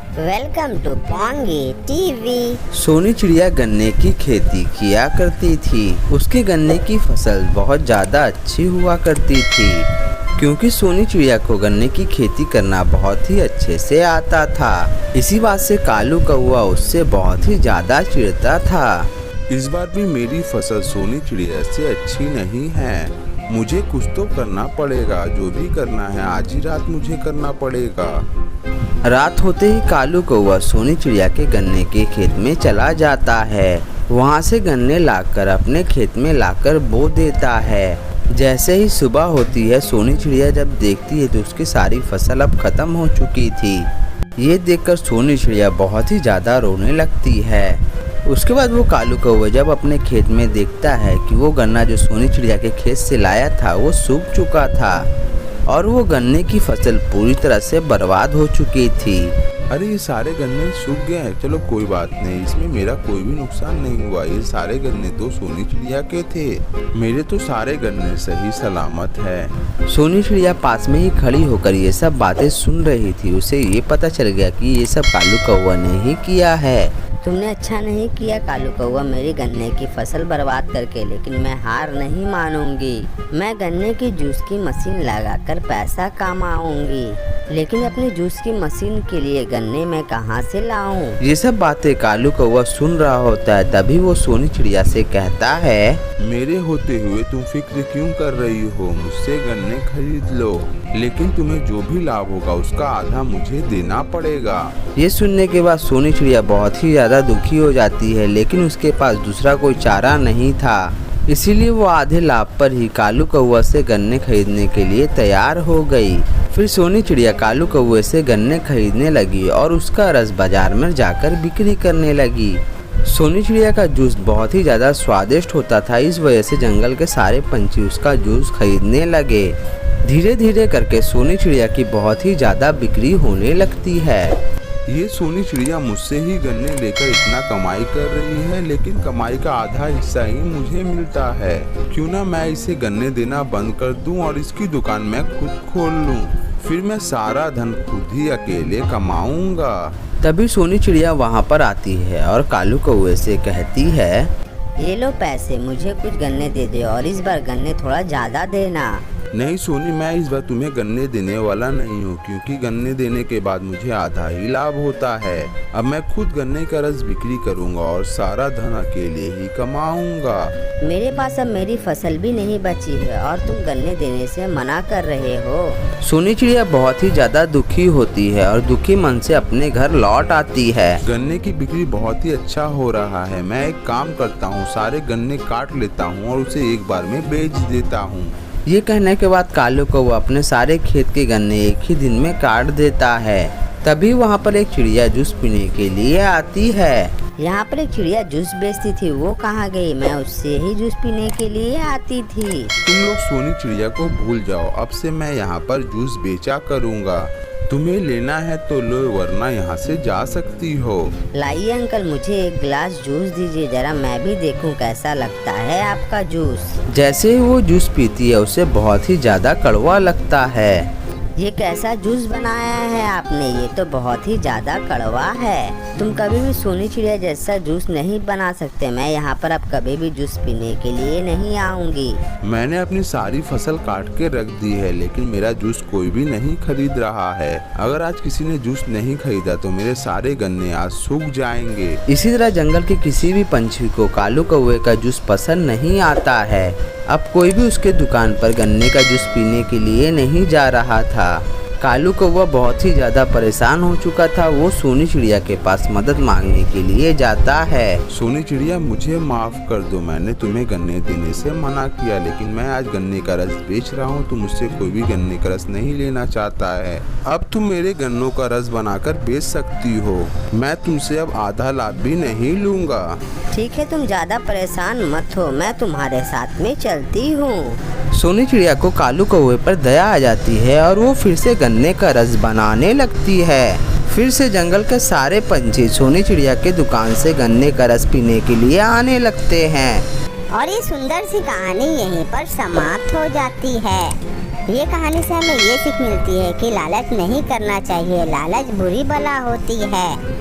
Welcome to पोंगी TV. सोनी चिड़िया गन्ने की खेती किया करती थी। उसके गन्ने की फसल बहुत ज़्यादा अच्छी हुआ करती थी, क्योंकि सोनी चिड़िया को गन्ने की खेती करना बहुत ही अच्छे से आता था। इसी बात से कालू कौवा उससे बहुत ही ज़्यादा चिढ़ता था। इस बार भी मेरी फसल सोनी चिड़िया से अच्छी नहीं है। मुझे कुछ तो करना पड़ेगा। जो भी करना है आज ही रात मुझे करना पड़ेगा। रात होते ही कालू कौवा सोनी चिड़िया के गन्ने के खेत में चला जाता है। वहाँ से गन्ने लाकर अपने खेत में लाकर बो देता है। जैसे ही सुबह होती है, सोनी चिड़िया जब देखती है तो उसकी सारी फसल अब खत्म हो चुकी थी। ये देखकर सोनी चिड़िया बहुत ही ज़्यादा रोने लगती है। उसके बाद वो कालू कौवा जब अपने खेत में देखता है कि वो गन्ना जो सोनी चिड़िया के खेत से लाया था वो सूख चुका था और वो गन्ने की फसल पूरी तरह से बर्बाद हो चुकी थी। अरे ये सारे गन्ने सूख गए हैं। चलो कोई बात नहीं, इसमें मेरा कोई भी नुकसान नहीं हुआ। ये सारे गन्ने तो सोनी चिड़िया के थे। मेरे तो सारे गन्ने सही सलामत है। सोनी चिड़िया पास में ही खड़ी होकर ये सब बातें सुन रही थी। उसे ये पता चल गया कि ये सब कालू कौवा ने ही किया है। तुमने अच्छा नहीं किया कालू कौवा मेरी गन्ने की फसल बर्बाद करके, लेकिन मैं हार नहीं मानूंगी। मैं गन्ने की जूस की मशीन लगाकर पैसा कमाऊंगी, लेकिन अपने जूस की मशीन के लिए गन्ने मैं कहाँ से लाऊं? ये सब बातें कालू कौवा सुन रहा होता है। तभी वो सोनी चिड़िया से कहता है, मेरे होते हुए तुम फिक्र क्यों कर रही हो? मुझसे गन्ने खरीद लो, लेकिन तुम्हें जो भी लाभ होगा उसका आधा मुझे देना पड़ेगा। ये सुनने के बाद सोनी चिड़िया बहुत ही ज्यादा दुखी हो जाती है, लेकिन उसके पास दूसरा कोई चारा नहीं था। इसीलिए वो आधे लाभ पर ही कालू कौवा से गन्ने खरीदने के लिए तैयार हो गई। फिर सोनी चिड़िया कालू कौवे से गन्ने खरीदने लगी और उसका रस बाजार में जाकर बिक्री करने लगी। सोनी चिड़िया का जूस बहुत ही ज़्यादा स्वादिष्ट होता था। इस वजह से जंगल के सारे पंछी उसका जूस खरीदने लगे। धीरे धीरे करके सोनी चिड़िया की बहुत ही ज़्यादा बिक्री होने लगती है। ये सोनी चिड़िया मुझसे ही गन्ने लेकर इतना कमाई कर रही है, लेकिन कमाई का आधा हिस्सा ही मुझे मिलता है। क्यों ना मैं इसे गन्ने देना बंद कर दूं और इसकी दुकान मैं खुद खोल लूं। फिर मैं सारा धन खुद ही अकेले कमाऊंगा। तभी सोनी चिड़िया वहाँ पर आती है और कालू कौवे से कहती है, ये लो पैसे, मुझे कुछ गन्ने दे दे और इस बार गन्ने थोड़ा ज्यादा देना। नहीं सोनी, मैं इस बार तुम्हें गन्ने देने वाला नहीं हूँ, क्योंकि गन्ने देने के बाद मुझे आधा ही लाभ होता है। अब मैं खुद गन्ने का रस बिक्री करूँगा और सारा धन अकेले ही कमाऊंगा। मेरे पास अब मेरी फसल भी नहीं बची है और तुम गन्ने देने से मना कर रहे हो। सोनी चिड़िया बहुत ही ज्यादा दुखी होती है और दुखी मन से अपने घर लौट आती है। गन्ने की बिक्री बहुत ही अच्छा हो रहा है। मैं एक काम करता हूँ, सारे गन्ने काट लेता हूँ और उसे एक बार में बेच देता हूँ। ये कहने के बाद कालू कौवा अपने सारे खेत के गन्ने एक ही दिन में काट देता है। तभी वहाँ पर एक चिड़िया जूस पीने के लिए आती है। यहाँ पर एक चिड़िया जूस बेचती थी, वो कहाँ गई? मैं उससे ही जूस पीने के लिए आती थी। तुम लोग सोनी चिड़िया को भूल जाओ। अब से मैं यहाँ पर जूस बेचा करूँगा। तुम्हें लेना है तो लो, वरना यहाँ से जा सकती हो। लाइए अंकल, मुझे एक गिलास जूस दीजिए, जरा मैं भी देखूं कैसा लगता है आपका जूस। जैसे ही वो जूस पीती है उसे बहुत ही ज्यादा कड़वा लगता है। ये कैसा जूस बनाया है आपने? ये तो बहुत ही ज्यादा कड़वा है। तुम कभी भी सोनी चिड़िया जैसा जूस नहीं बना सकते। मैं यहाँ पर अब कभी भी जूस पीने के लिए नहीं आऊंगी। मैंने अपनी सारी फसल काट के रख दी है, लेकिन मेरा जूस कोई भी नहीं खरीद रहा है। अगर आज किसी ने जूस नहीं खरीदा तो मेरे सारे गन्ने आज सूख जाएंगे। इसी तरह जंगल के किसी भी पंछी को कालू कौवे का जूस पसंद नहीं आता है। अब कोई भी उसके दुकान पर गन्ने का जूस पीने के लिए नहीं जा रहा था। कालू कौवा बहुत ही ज़्यादा परेशान हो चुका था। वो सोनी चिड़िया के पास मदद मांगने के लिए जाता है। सोनी चिड़िया, मुझे माफ कर दो। मैंने तुम्हें गन्ने देने से मना किया, लेकिन मैं आज गन्ने का रस बेच रहा हूँ तो मुझसे कोई भी गन्ने का रस नहीं लेना चाहता है। अब तुम मेरे गन्नों का रस बनाकर बेच सकती हो। मैं तुमसे अब आधा लाभ भी नहीं लूँगा। ठीक है, तुम ज्यादा परेशान मत हो, मैं तुम्हारे साथ में चलती हूँ। सोनी चिड़िया को कालू कौवे पर दया आ जाती है और वो फिर से गन्ने का रस बनाने लगती है। फिर से जंगल के सारे पंछी सोनी चिड़िया के दुकान से गन्ने का रस पीने के लिए आने लगते हैं। और ये सुंदर सी कहानी यहीं पर समाप्त हो जाती है। ये कहानी से हमें ये सीख मिलती है कि लालच नहीं करना चाहिए, लालच बुरी बला होती है।